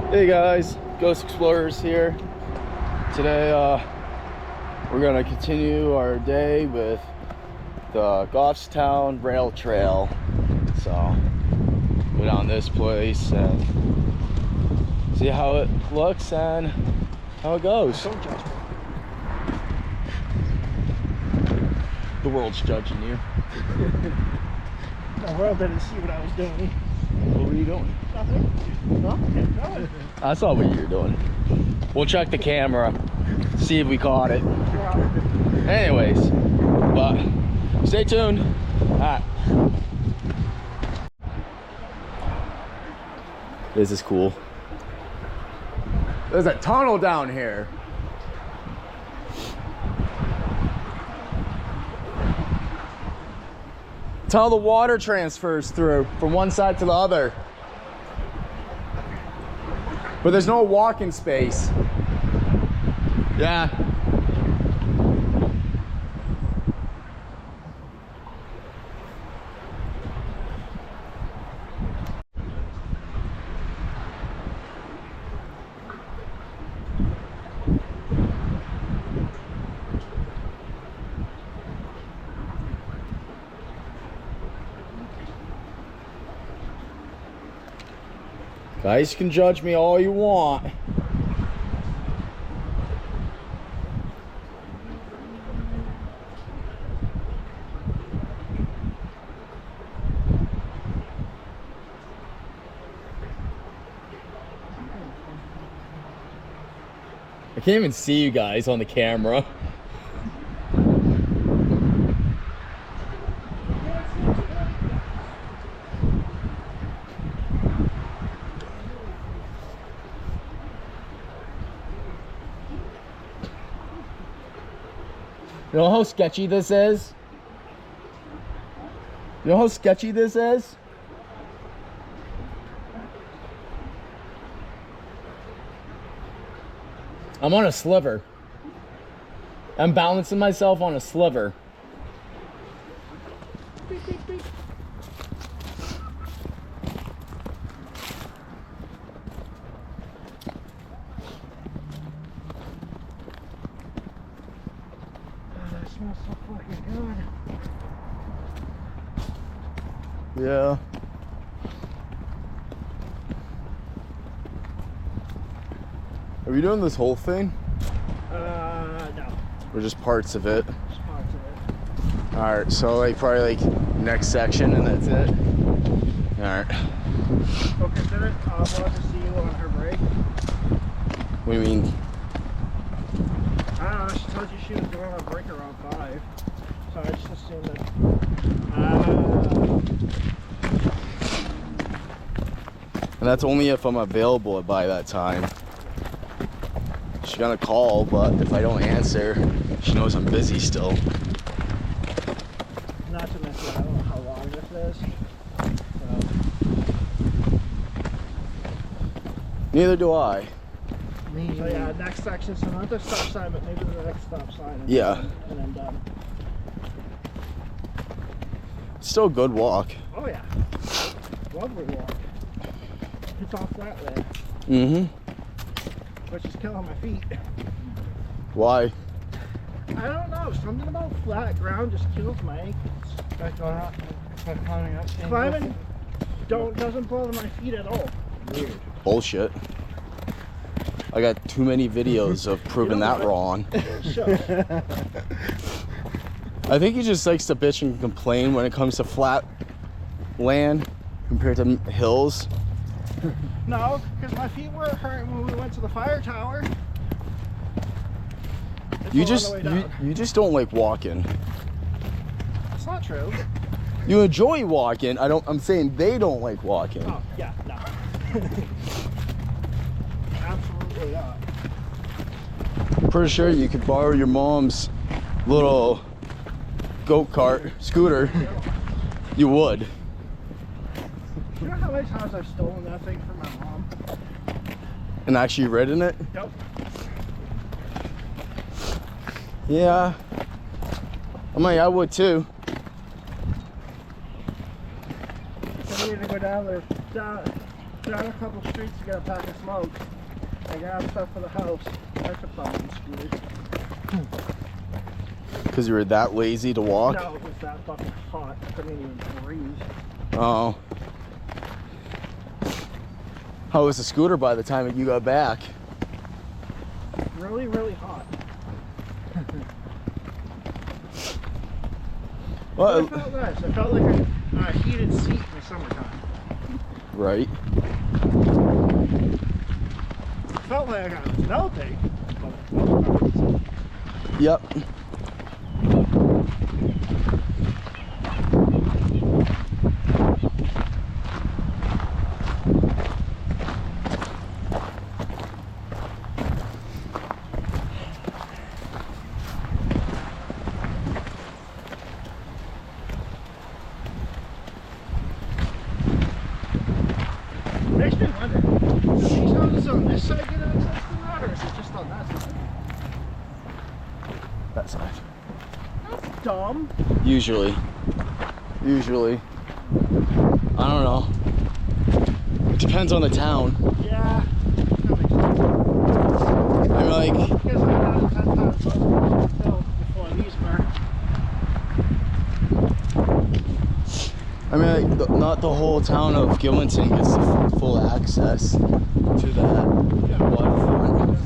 Hey guys, Ghost Explorers here. Today we're gonna continue our day with the Goffstown Rail Trail. So go down this place and see how it looks and how it goes. Don't judge me. The world's judging you. The world didn't see what I was doing. What were you doing? Nothing. No? I saw what you were doing. We'll check the camera, see if we caught it. Anyways, but stay tuned. Alright. This is cool. There's a tunnel down here. Tunnel the water transfers through from one side to the other. But there's no walking space. Yeah. Guys, you can judge me all you want. I can't even see you guys on the camera. You know how sketchy this is? You know how sketchy this is? I'm on a sliver. I'm balancing myself on a sliver. Beep, beep, beep. That smells so fucking good. Yeah. Are we doing this whole thing? No. Or just parts of it? Just parts of it. Alright, so like probably like next section and that's it. Alright. So consider I'll to see you on her break. What do you mean? I don't know, she told you she was doing a break around 5. So I just assumed that. And that's only if I'm available by that time. She's gonna call, but if I don't answer, she knows I'm busy still. Not to mention, I don't know how long this is. Neither do I. So yeah, next section, so not the stop sign, but maybe the next stop sign. And Yeah. And then done. It's still a good walk. Oh yeah. Lovely walk. It's all flat land. Mm-hmm. Which is killing my feet. Why? I don't know, something about flat ground just kills my ankles. Like going up, like climbing up. Climbing doesn't bother my feet at all. Weird. Bullshit. I got too many videos of proving that wrong. Sure. I think he just likes to bitch and complain when it comes to flat land compared to hills. No, because my feet were hurting when we went to the fire tower. It's You all on just the way down. you just don't like walking. That's not true. You enjoy walking. I'm saying they don't like walking. Oh, yeah, no. Absolutely not. Pretty sure you could borrow your mom's little go-kart scooter. You would. You know how many times I've stolen that thing from my mom? And actually ridden it? Yep. Yeah. I would too. So we need to go down there. down a couple streets to get a pack of smokes. I got stuff for the house. I took my own scooter. Because you were that lazy to walk? No, it was that fucking hot. I couldn't even breathe. Oh. How was the scooter by the time you got back? Really, really hot. Well, It felt nice. I felt like a heated seat in the summertime. right. It felt like I was melting. But Yep. makes me wonder, do these houses on this side get access to that, or is it just on that side? That side. That's dumb. Usually. I don't know. It depends on the town. Yeah. That makes sense. I'm like, I guess I had 10 times built before these were. I mean, like, not the whole town of Gilmanton gets the full access to that waterfront.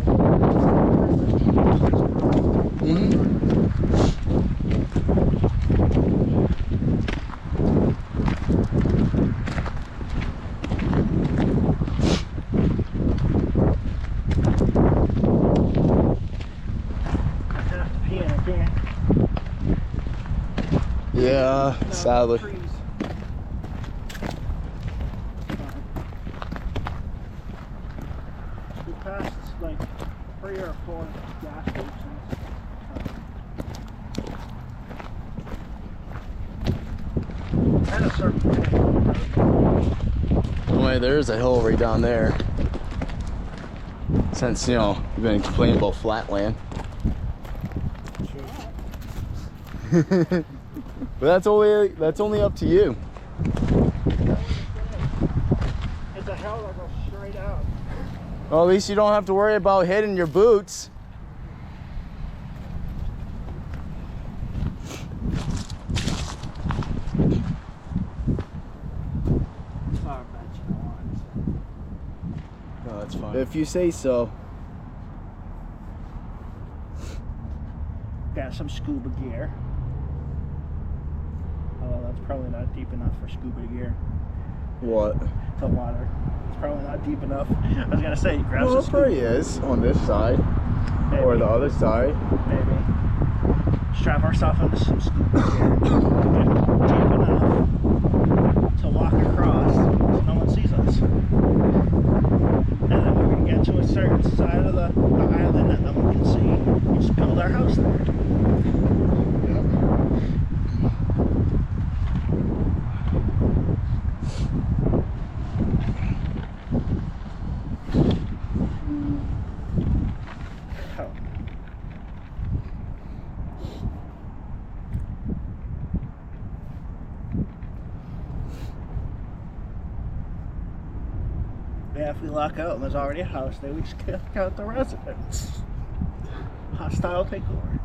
I have to pee and I can't. Yeah, No, sadly. trees. We passed like 3 or 4 gas stations. And a certain Well, there's a hill right down there. Since, you know, you've been complaining about flatland. But that's only up to you. It's a hill that goes straight out. Well, at least you don't have to worry about hitting your boots. No, that's fine. If you say so. Got some scuba gear. Oh, that's probably not deep enough for scuba gear. What? The water. It's probably not deep enough. I was gonna say, grab Well, some it scuba probably is on this side Maybe. or the other side. Maybe. Strap ourselves into some scuba gear. Get deep enough to walk across so no one sees us. And then when we get to a certain side of the island that no one can see, we just build our house there. Oh. Yeah, if we lock out and there's already a house there, we just kick out the residents. Hostile takeover.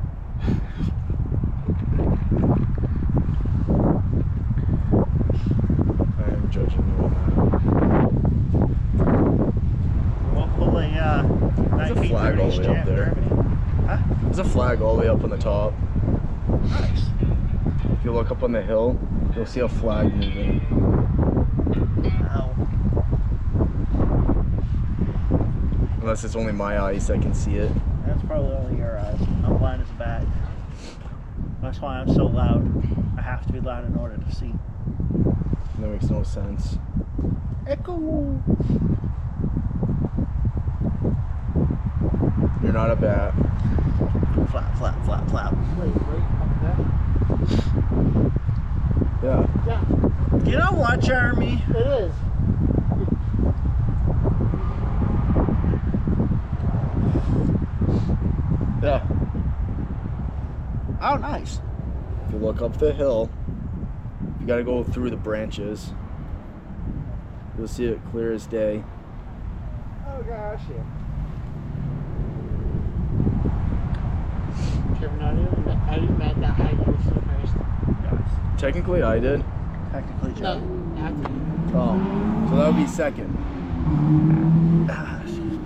I am judging you on We'll pull a There's a flag all the way up there. Huh? that. There's a flag all the way up on the top. Nice. If you look up on the hill, you'll see a flag moving. Ow. Unless it's only my eyes that can see it. That's probably only your eyes. I'm blind as a bat. That's why I'm so loud. I have to be loud in order to see. That makes no sense. Echo. You're not a bat. Flap, flap, flap, flap. Wait, up there? Yeah. Yeah, You know what, Jeremy? it is. Yeah. Oh, nice. If you look up the hill, you gotta go through the branches. You'll see it clear as day. Oh gosh, yeah. Kevin, I didn't met that I was the first. Technically, I did. Technically, No, Joe. after you. Oh, so that would be second. Ah, excuse me.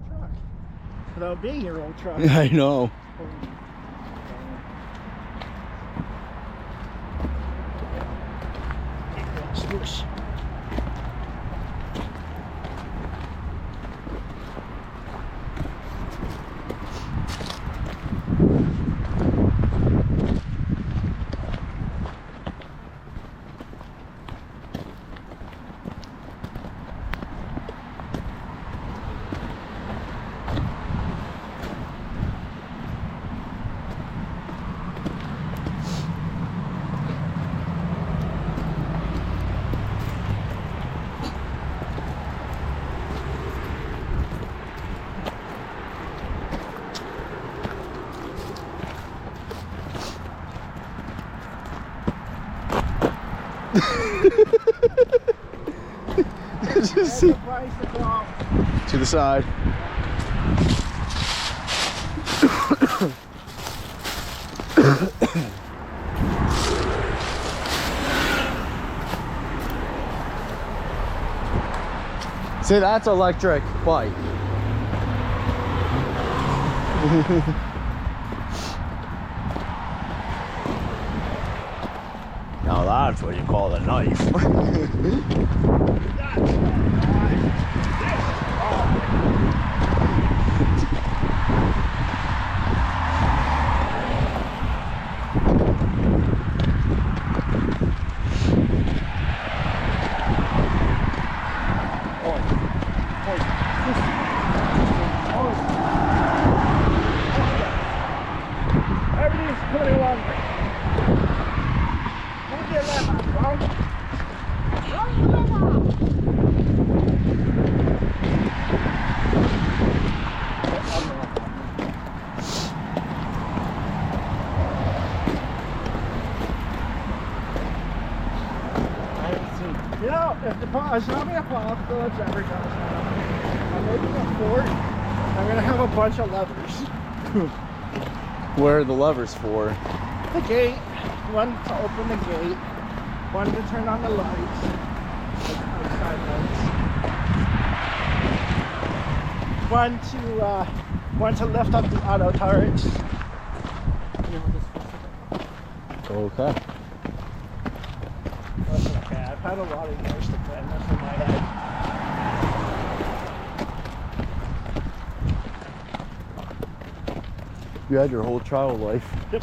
Truck. Without being your old truck. I know. Swoosh. Just There's a bicycle. to the side. See, that's electric bike. Now that's what you call a knife. Everything's coming along. Move your left arm, bro. You know, if the zombie apocalypse ever comes out, I'm making a fort. I'm gonna have a bunch of levers. What are the levers for? The gate, one to open the gate, one to turn on the lights, like outside lights. One to lift up the auto turrets. Okay. That's okay. I've had a lot of years to plan this in my head. You had your whole child life. Yep.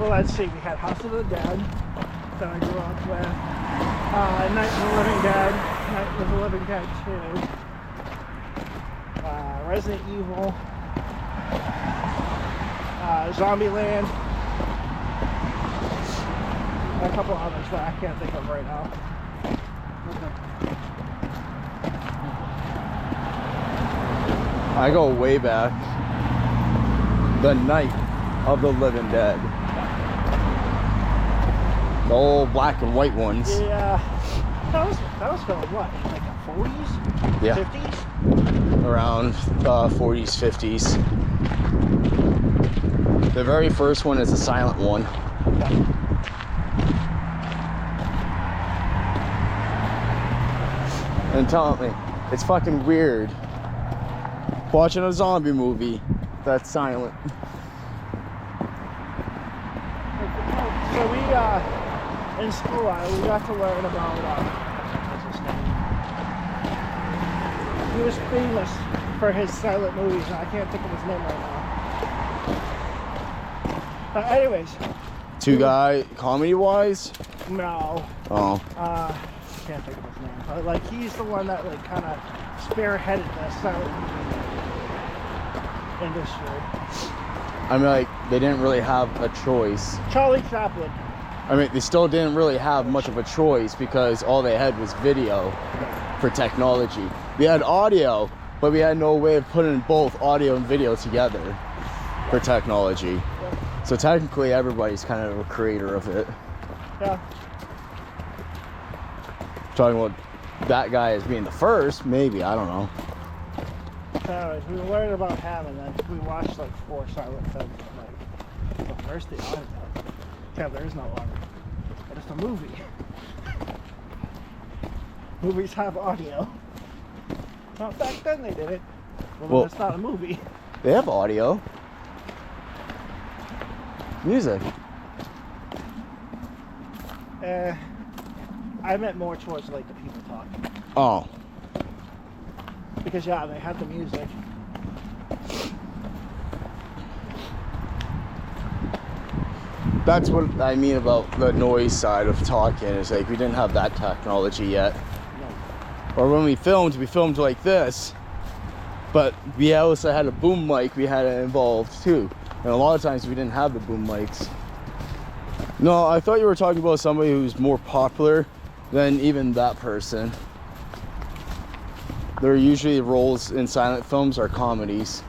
Well, let's see. We had House of the Dead that I grew up with. Night of the Living Dead. Night of the Living Dead 2. Resident Evil. Zombieland. A couple others that I can't think of right now. I go way back. The Night of the Living Dead. The old black and white ones. Yeah. That was filmed what? Like the 40s? Yeah. 50s? Around 40s, 50s. The very first one is a silent one. Yeah. And tell me, it's fucking weird watching a zombie movie that's silent. So we, in school, we got to learn about, what's his name? He was famous for his silent movies, and I can't think of his name right now. Anyways, Two guy, comedy wise? No. Oh. Can't think of his name. But like he's the one that like kind of spearheaded this industry. I mean, like, they didn't really have a choice. Charlie Chaplin. I mean, they still didn't really have much of a choice because all they had was video for technology. We had audio, but we had no way of putting both audio and video together for technology. So technically, everybody's kind of a creator of it. Yeah. Talking about that guy as being the first, maybe, I don't know. Anyways, we learned about him, and then we watched like 4 silent films. Like, well, where's the audio? Yeah, there is no audio. But it's a movie. Movies have audio. Well, back then they did it. Well, it's not a movie. They have audio. Music. I meant more towards like the people talking. Oh. Because yeah, they had the music. That's what I mean about the noise side of talking. Is like we didn't have that technology yet. No. Or when we filmed like this. But we also had a boom mic we had it involved too. And a lot of times we didn't have the boom mics. No, I thought you were talking about somebody who's more popular than even that person. Their usually roles in silent films are comedies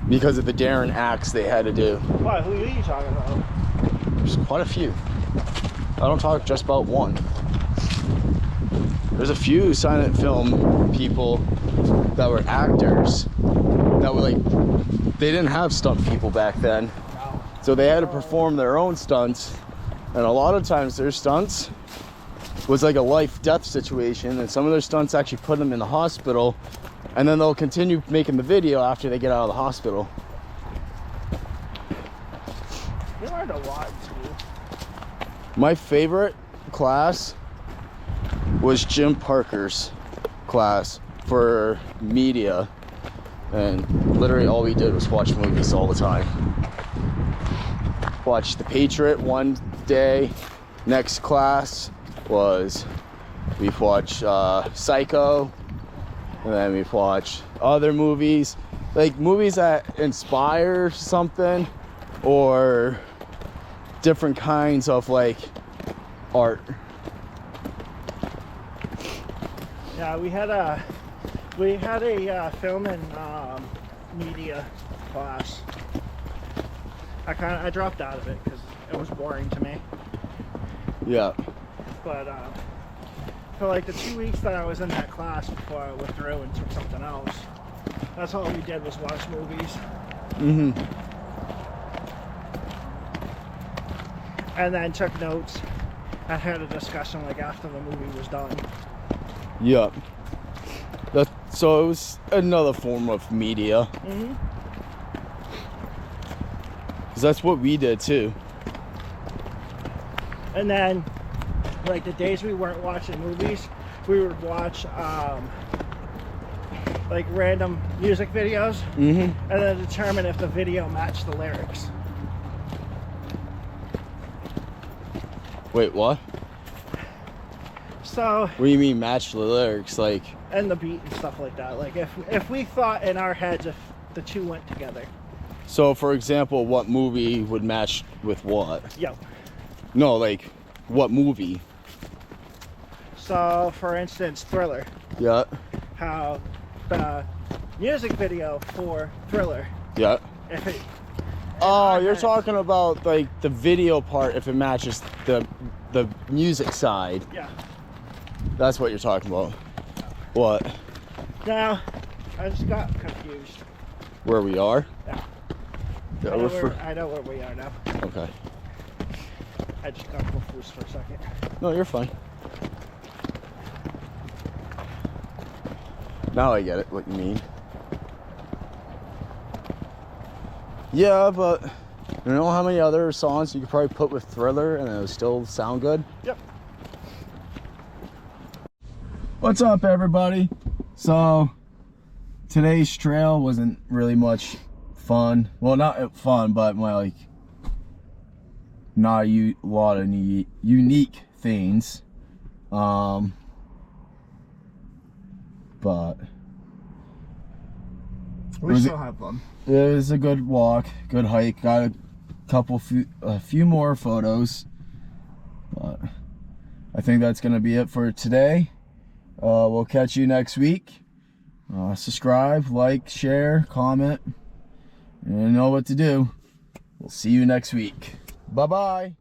because of the daring acts they had to do. What? Who are you talking about? There's quite a few. I don't talk just about one. There's a few silent film people that were actors that were like, they didn't have stunt people back then. So they had to perform their own stunts. And a lot of times their stunts was like a life-death situation, and some of their stunts actually put them in the hospital, and then they'll continue making the video after they get out of the hospital. You learned a lot in school. My favorite class was Jim Parker's class for media, and literally all we did was watch movies all the time. Watched The Patriot one day. Next class was we've watched Psycho, and then we've watched other movies, like movies that inspire something or different kinds of like art. Yeah, we had a film and media class. I dropped out of it because it was boring to me. Yeah. But for like the 2 weeks that I was in that class before I withdrew and took something else, that's all we did was watch movies. Mm-hmm. And then took notes. I had a discussion like after the movie was done. Yep. So it was another form of media. Mm-hmm. Because that's what we did too. And then, like the days we weren't watching movies, we would watch like random music videos, Mm-hmm. and then determine if the video matched the lyrics. Wait, what? So. What do you mean match the lyrics? Like. And the beat and stuff like that. Like if we thought in our heads if the two went together. So for example, what movie would match with what? Yo. No, like what movie? So for instance, Thriller. Yeah. How the music video for Thriller. Yeah. If it. Oh, you're talking about like the video part if it matches the music side. Yeah. That's what you're talking about. What? No, I just got confused. Where we are? Yeah. Yeah, I know where we are now. Okay. I just got confused for a second. No, you're fine. Now I get it, what you mean. Yeah, but you know how many other songs you could probably put with Thriller and it would still sound good? Yep. What's up, everybody? So today's trail wasn't really much fun. Well, not fun, but not a lot of unique things. But We still have fun. it was a good walk, good hike. Got a few more photos, but I think that's gonna be it for today. We'll catch you next week. Subscribe, like, share, comment, and you know what to do. We'll see you next week. Bye bye.